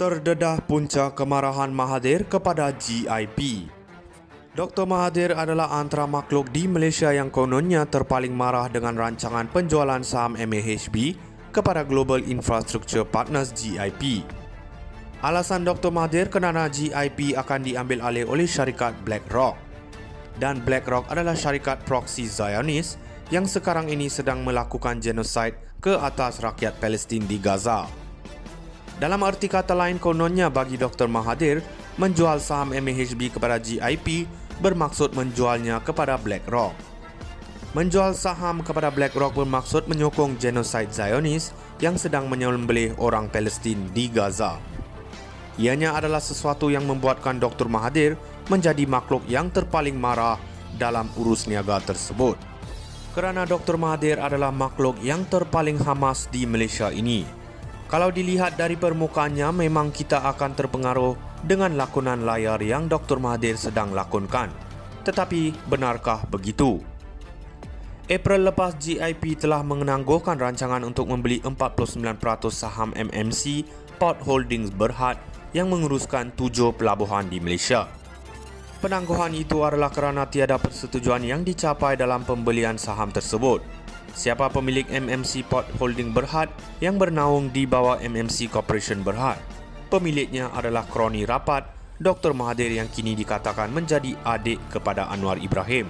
Terdedah punca kemarahan Mahathir kepada GIP. Dr. Mahathir adalah antara makhluk di Malaysia yang kononnya terpaling marah dengan rancangan penjualan saham MAHB kepada Global Infrastructure Partners GIP. Alasan Dr. Mahathir kerana GIP akan diambil alih oleh syarikat BlackRock. Dan BlackRock adalah syarikat proksi Zionis yang sekarang ini sedang melakukan genosid ke atas rakyat Palestin di Gaza. Dalam arti kata lain, kononnya bagi Dr. Mahathir, menjual saham MAHB kepada GIP bermaksud menjualnya kepada BlackRock. Menjual saham kepada BlackRock bermaksud menyokong genosid Zionis yang sedang menyembelih orang Palestin di Gaza. Ianya adalah sesuatu yang membuatkan Dr. Mahathir menjadi makhluk yang terpaling marah dalam urus niaga tersebut. Kerana Dr. Mahathir adalah makhluk yang terpaling hamas di Malaysia ini. Kalau dilihat dari permukaannya, memang kita akan terpengaruh dengan lakonan layar yang Dr. Mahathir sedang lakonkan. Tetapi, benarkah begitu? April lepas, GIP telah menangguhkan rancangan untuk membeli 49% saham MMC Port Holdings Berhad yang menguruskan 7 pelabuhan di Malaysia. Penangguhan itu adalah kerana tiada persetujuan yang dicapai dalam pembelian saham tersebut. Siapa pemilik MMC Port Holding Berhad yang bernaung di bawah MMC Corporation Berhad? Pemiliknya adalah kroni rapat Dr. Mahathir yang kini dikatakan menjadi adik kepada Anwar Ibrahim.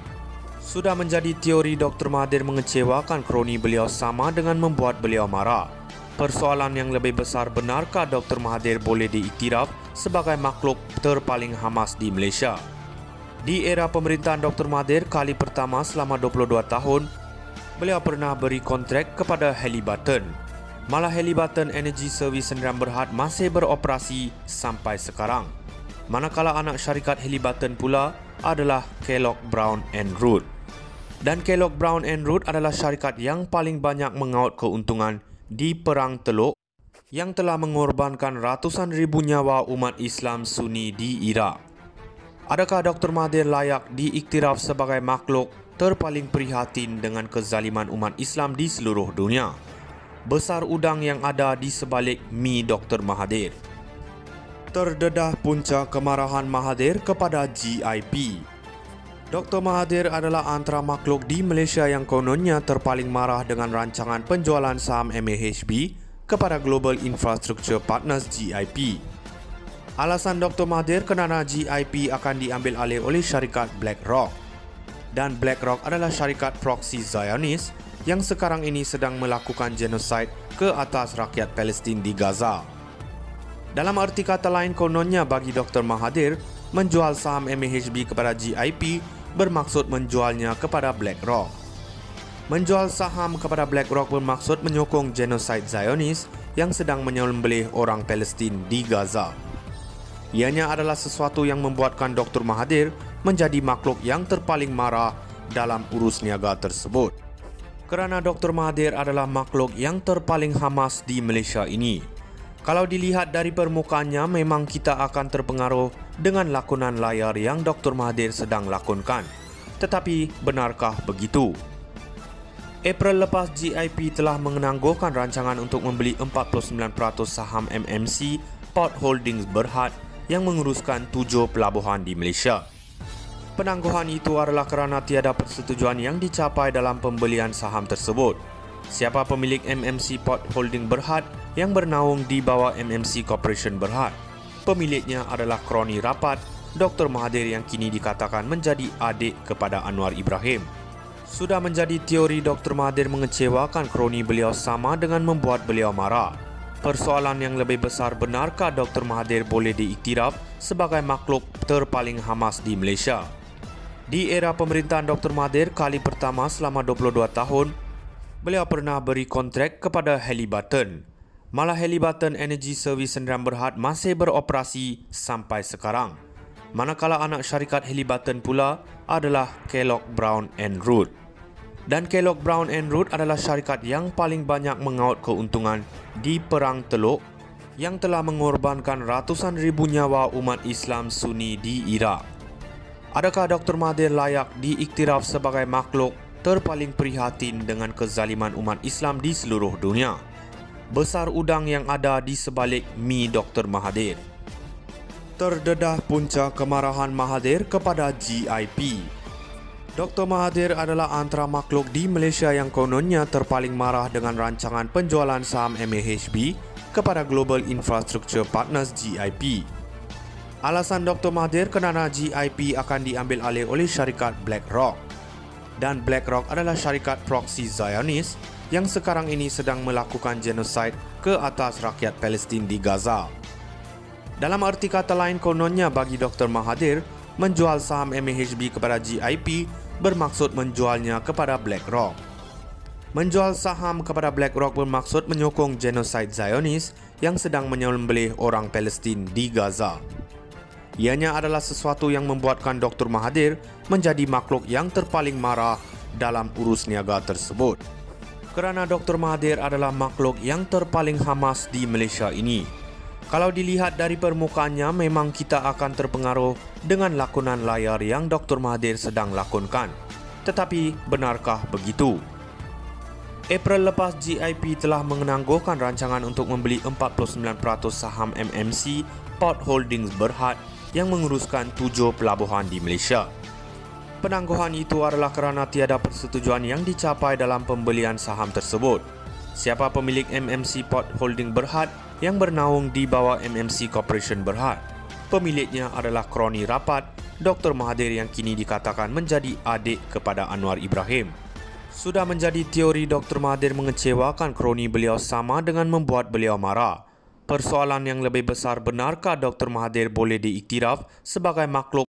Sudah menjadi teori Dr. Mahathir mengecewakan kroni beliau sama dengan membuat beliau marah. Persoalan yang lebih besar, benarkah Dr. Mahathir boleh diiktiraf sebagai makhluk terpaling hamas di Malaysia? Di era pemerintahan Dr. Mahathir kali pertama selama 22 tahun, beliau pernah beri kontrak kepada Halliburton. Malah Halliburton Energy Service Sdn Berhad masih beroperasi sampai sekarang. Manakala anak syarikat Halliburton pula adalah Kellogg Brown & Root. Dan Kellogg Brown & Root adalah syarikat yang paling banyak mengaut keuntungan di Perang Teluk yang telah mengorbankan ratusan ribu nyawa umat Islam Sunni di Iraq. Adakah Dr. Mahathir layak diiktiraf sebagai makhluk terpaling prihatin dengan kezaliman umat Islam di seluruh dunia? Besar udang yang ada di sebalik mi Dr. Mahathir. Terdedah punca kemarahan Mahathir kepada GIP. Dr. Mahathir adalah antara makhluk di Malaysia yang kononnya terpaling marah dengan rancangan penjualan saham MAHB kepada Global Infrastructure Partners GIP. Alasan Dr. Mahathir kerana GIP akan diambil alih oleh syarikat BlackRock. Dan BlackRock adalah syarikat proksi Zionis yang sekarang ini sedang melakukan genosid ke atas rakyat Palestin di Gaza. Dalam arti kata lain, kononnya bagi Dr. Mahathir, menjual saham MAHB kepada GIP bermaksud menjualnya kepada BlackRock. Menjual saham kepada BlackRock bermaksud menyokong genosid Zionis yang sedang menyembelih orang Palestin di Gaza. Ianya adalah sesuatu yang membuatkan Dr. Mahathir menjadi makhluk yang terpaling marah dalam urus niaga tersebut. Kerana Dr. Mahathir adalah makhluk yang terpaling hamas di Malaysia ini. Kalau dilihat dari permukaannya, memang kita akan terpengaruh dengan lakonan layar yang Dr. Mahathir sedang lakonkan. Tetapi, benarkah begitu? April lepas, GIP telah menangguhkan rancangan untuk membeli 49% saham MMC Port Holdings Berhad yang menguruskan 7 pelabuhan di Malaysia. Penangguhan itu adalah kerana tiada persetujuan yang dicapai dalam pembelian saham tersebut. Siapa pemilik MMC Port Holding Berhad yang bernaung di bawah MMC Corporation Berhad? Pemiliknya adalah kroni rapat Dr. Mahathir yang kini dikatakan menjadi adik kepada Anwar Ibrahim. Sudah menjadi teori Dr. Mahathir mengecewakan kroni beliau sama dengan membuat beliau marah. Persoalan yang lebih besar, benarkah Dr. Mahathir boleh diiktiraf sebagai makhluk terpaling hamas di Malaysia? Di era pemerintahan Dr. Mahathir kali pertama selama 22 tahun, beliau pernah beri kontrak kepada Halliburton. Malah Halliburton Energy Service Sdn Berhad masih beroperasi sampai sekarang. Manakala anak syarikat Halliburton pula adalah Kellogg Brown & Root. Dan Kellogg Brown & Root adalah syarikat yang paling banyak mengaut keuntungan di Perang Teluk yang telah mengorbankan ratusan ribu nyawa umat Islam Sunni di Iraq. Adakah Dr. Mahathir layak diiktiraf sebagai makhluk terpaling prihatin dengan kezaliman umat Islam di seluruh dunia? besar udang yang ada di sebalik mi Dr. Mahathir. Terdedah punca kemarahan Mahathir kepada GIP. Dr. Mahathir adalah antara makhluk di Malaysia yang kononnya terpaling marah dengan rancangan penjualan saham MAHB kepada Global Infrastructure Partners GIP. Alasan Dr. Mahathir kerana GIP akan diambil alih oleh syarikat BlackRock. Dan BlackRock adalah syarikat proksi Zionis yang sekarang ini sedang melakukan genosid ke atas rakyat Palestin di Gaza. Dalam arti kata lain, kononnya bagi Dr. Mahathir, menjual saham MAHB kepada GIP bermaksud menjualnya kepada BlackRock. Menjual saham kepada BlackRock bermaksud menyokong genosid Zionis yang sedang menyembelih orang Palestin di Gaza. Ianya adalah sesuatu yang membuatkan Dr. Mahathir menjadi makhluk yang terpaling marah dalam urus niaga tersebut. Kerana Dr. Mahathir adalah makhluk yang terpaling hamas di Malaysia ini. Kalau dilihat dari permukaannya, memang kita akan terpengaruh dengan lakonan layar yang Dr. Mahathir sedang lakonkan. Tetapi, benarkah begitu? April lepas, GIP telah menangguhkan rancangan untuk membeli 49% saham MMC Port Holdings Berhad yang menguruskan 7 pelabuhan di Malaysia. Penangguhan itu adalah kerana tiada persetujuan yang dicapai dalam pembelian saham tersebut. Siapa pemilik MMC Port Holding Berhad yang bernaung di bawah MMC Corporation Berhad? Pemiliknya adalah kroni rapat Dr. Mahathir yang kini dikatakan menjadi adik kepada Anwar Ibrahim. Sudah menjadi teori Dr. Mahathir mengecewakan kroni beliau sama dengan membuat beliau marah. Persoalan yang lebih besar, benarkah Dr. Mahathir boleh diiktiraf sebagai makhluk